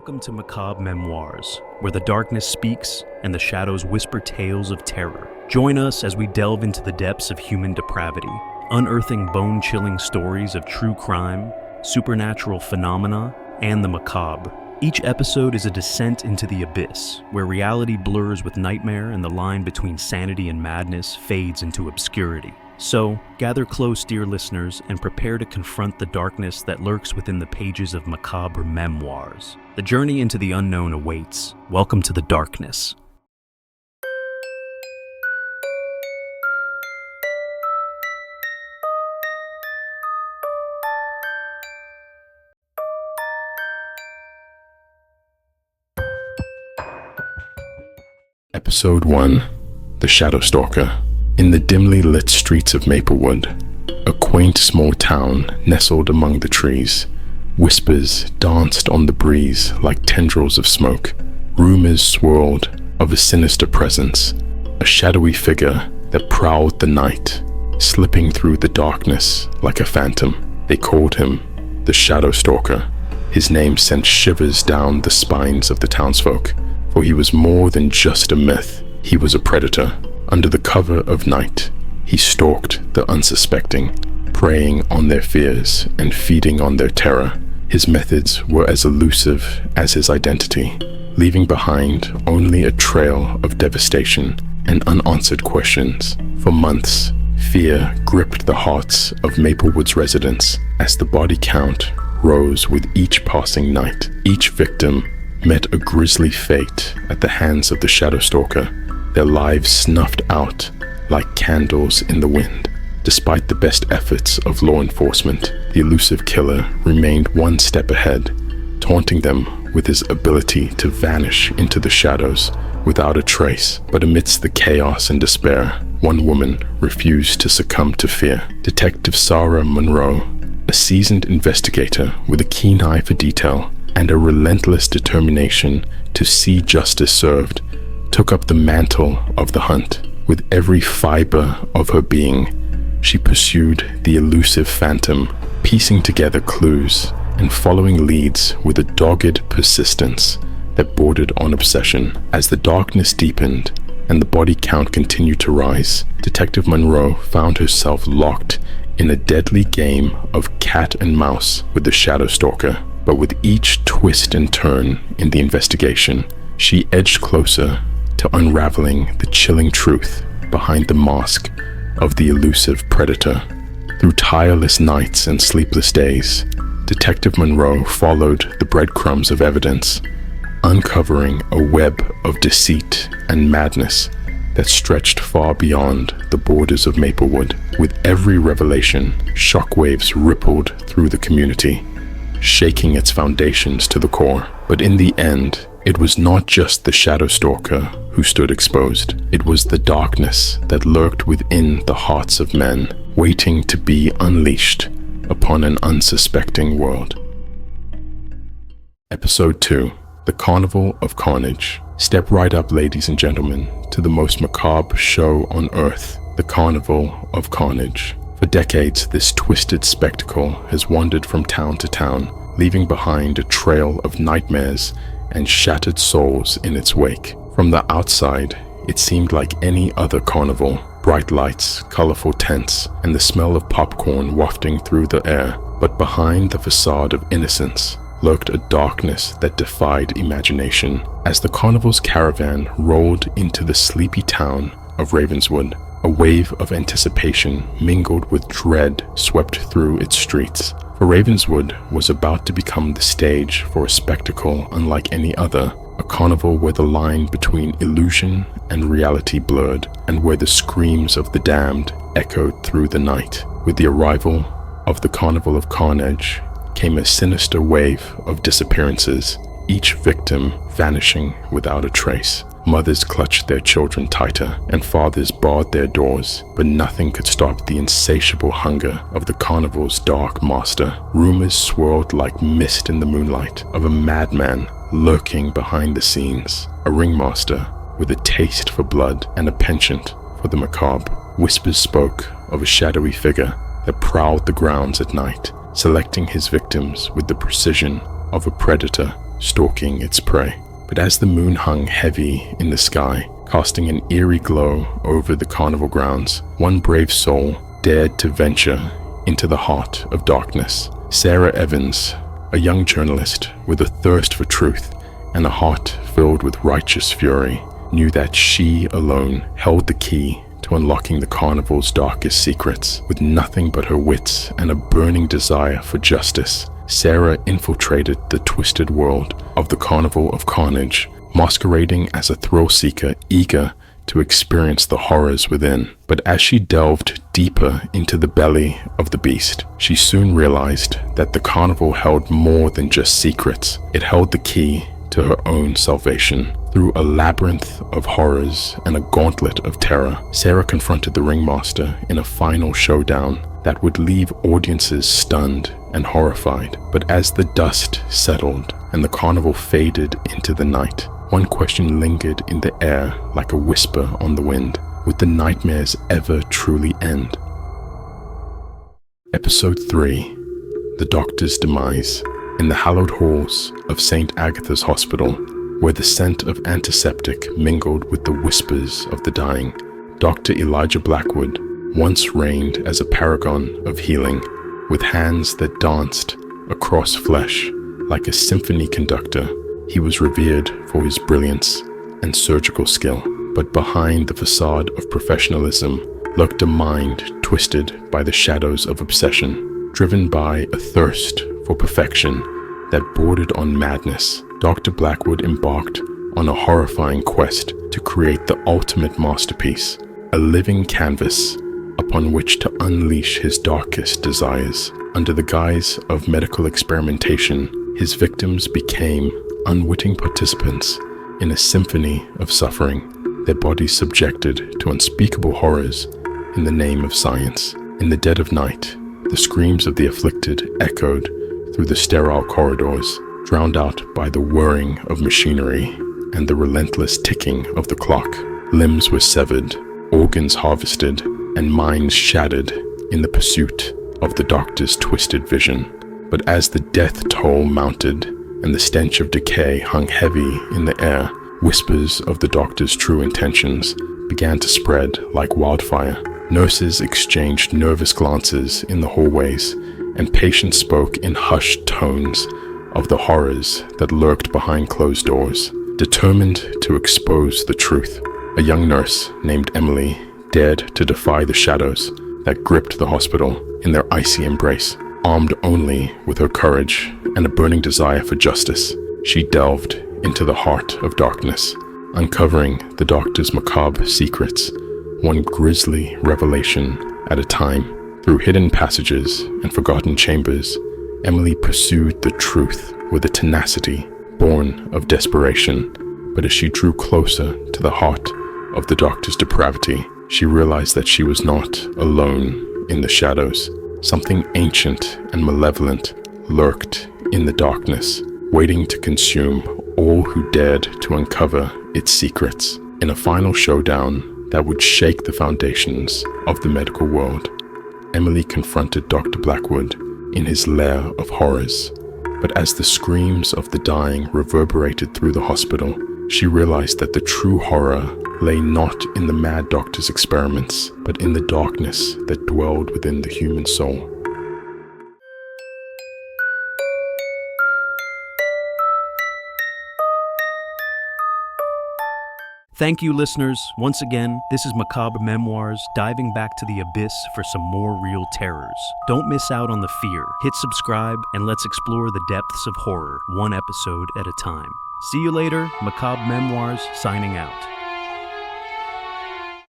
Welcome to MacabreMemoirs, where the darkness speaks and the shadows whisper tales of terror. Join us as we delve into the depths of human depravity, unearthing bone-chilling stories of true crime, supernatural phenomena, and the macabre. Each episode is a descent into the abyss, where reality blurs with nightmare and the line between sanity and madness fades into obscurity. So, gather close, dear listeners, and prepare to confront the darkness that lurks within the pages of MacabreMemoirs. The journey into the unknown awaits. Welcome to the darkness. Episode 1: The Shadow Stalker. In the dimly lit streets of Maplewood, a quaint small town nestled among the trees, whispers danced on the breeze like tendrils of smoke. Rumors swirled of a sinister presence, a shadowy figure that prowled the night, slipping through the darkness like a phantom. They called him the Shadow Stalker. His name sent shivers down the spines of the townsfolk, for he was more than just a myth. He was a predator. Under the cover of night, he stalked the unsuspecting, preying on their fears and feeding on their terror. His methods were as elusive as his identity, leaving behind only a trail of devastation and unanswered questions. For months, fear gripped the hearts of Maplewood's residents as the body count rose with each passing night. Each victim met a grisly fate at the hands of the Shadow Stalker, their lives snuffed out like candles in the wind. Despite the best efforts of law enforcement, the elusive killer remained one step ahead, taunting them with his ability to vanish into the shadows without a trace. But amidst the chaos and despair, one woman refused to succumb to fear. Detective Sarah Monroe, a seasoned investigator with a keen eye for detail and a relentless determination to see justice served, took up the mantle of the hunt. With every fiber of her being, she pursued the elusive phantom, piecing together clues and following leads with a dogged persistence that bordered on obsession. As the darkness deepened and the body count continued to rise, Detective Monroe found herself locked in a deadly game of cat and mouse with the Shadow Stalker. But with each twist and turn in the investigation, she edged closer to unraveling the chilling truth behind the mask of the elusive predator. Through tireless nights and sleepless days, Detective Monroe followed the breadcrumbs of evidence, uncovering a web of deceit and madness that stretched far beyond the borders of Maplewood. With every revelation, shockwaves rippled through the community, shaking its foundations to the core. But in the end, it was not just the Shadow Stalker who stood exposed. It was the darkness that lurked within the hearts of men, waiting to be unleashed upon an unsuspecting world. Episode 2: The Carnival of Carnage. Step right up, ladies and gentlemen, to the most macabre show on earth, the Carnival of Carnage. For decades, this twisted spectacle has wandered from town to town, leaving behind a trail of nightmares and shattered souls in its wake. From the outside, it seemed like any other carnival. Bright lights, colorful tents, and the smell of popcorn wafting through the air. But behind the facade of innocence lurked a darkness that defied imagination. As the carnival's caravan rolled into the sleepy town of Ravenswood, a wave of anticipation mingled with dread swept through its streets. For Ravenswood was about to become the stage for a spectacle unlike any other, a carnival where the line between illusion and reality blurred, and where the screams of the damned echoed through the night. With the arrival of the Carnival of Carnage came a sinister wave of disappearances, each victim vanishing without a trace. Mothers clutched their children tighter, and fathers barred their doors, but nothing could stop the insatiable hunger of the carnival's dark master. Rumors swirled like mist in the moonlight of a madman lurking behind the scenes, a ringmaster with a taste for blood and a penchant for the macabre. Whispers spoke of a shadowy figure that prowled the grounds at night, selecting his victims with the precision of a predator, stalking its prey. But as the moon hung heavy in the sky, casting an eerie glow over the carnival grounds, one brave soul dared to venture into the heart of darkness. Sarah Evans, a young journalist with a thirst for truth and a heart filled with righteous fury, knew that she alone held the key to unlocking the carnival's darkest secrets. With nothing but her wits and a burning desire for justice, Sarah infiltrated the twisted world of the Carnival of Carnage, masquerading as a thrill-seeker eager to experience the horrors within. But as she delved deeper into the belly of the beast, she soon realized that the carnival held more than just secrets. It held the key to her own salvation. Through a labyrinth of horrors and a gauntlet of terror, Sarah confronted the ringmaster in a final showdown that would leave audiences stunned and horrified. But as the dust settled and the carnival faded into the night, one question lingered in the air like a whisper on the wind. Would the nightmares ever truly end? Episode 3. The Doctor's Demise. In the hallowed halls of St. Agatha's Hospital, where the scent of antiseptic mingled with the whispers of the dying, Dr. Elijah Blackwood once reigned as a paragon of healing, with hands that danced across flesh like a symphony conductor. He was revered for his brilliance and surgical skill, but behind the facade of professionalism lurked a mind twisted by the shadows of obsession, driven by a thirst for perfection that bordered on madness. Dr. Blackwood embarked on a horrifying quest to create the ultimate masterpiece, a living canvas upon which to unleash his darkest desires. Under the guise of medical experimentation, his victims became unwitting participants in a symphony of suffering, their bodies subjected to unspeakable horrors in the name of science. In the dead of night, the screams of the afflicted echoed through the sterile corridors, drowned out by the whirring of machinery and the relentless ticking of the clock. Limbs were severed, organs harvested, and minds shattered in the pursuit of the doctor's twisted vision. But as the death toll mounted and the stench of decay hung heavy in the air, whispers of the doctor's true intentions began to spread like wildfire. Nurses exchanged nervous glances in the hallways, and patients spoke in hushed tones of the horrors that lurked behind closed doors. Determined to expose the truth, a young nurse named Emily dared to defy the shadows that gripped the hospital in their icy embrace. Armed only with her courage and a burning desire for justice, she delved into the heart of darkness, uncovering the doctor's macabre secrets, one grisly revelation at a time. Through hidden passages and forgotten chambers, Emily pursued the truth with a tenacity born of desperation. But as she drew closer to the heart of the doctor's depravity, she realized that she was not alone in the shadows. Something ancient and malevolent lurked in the darkness, waiting to consume all who dared to uncover its secrets. In a final showdown that would shake the foundations of the medical world, Emily confronted Dr. Blackwood in his lair of horrors. But as the screams of the dying reverberated through the hospital, she realized that the true horror lay not in the mad doctor's experiments, but in the darkness that dwelled within the human soul. Thank you, listeners. Once again, this is Macabre Memoirs, diving back to the abyss for some more real terrors. Don't miss out on the fear. Hit subscribe, and let's explore the depths of horror, one episode at a time. See you later. Macabre Memoirs, signing out.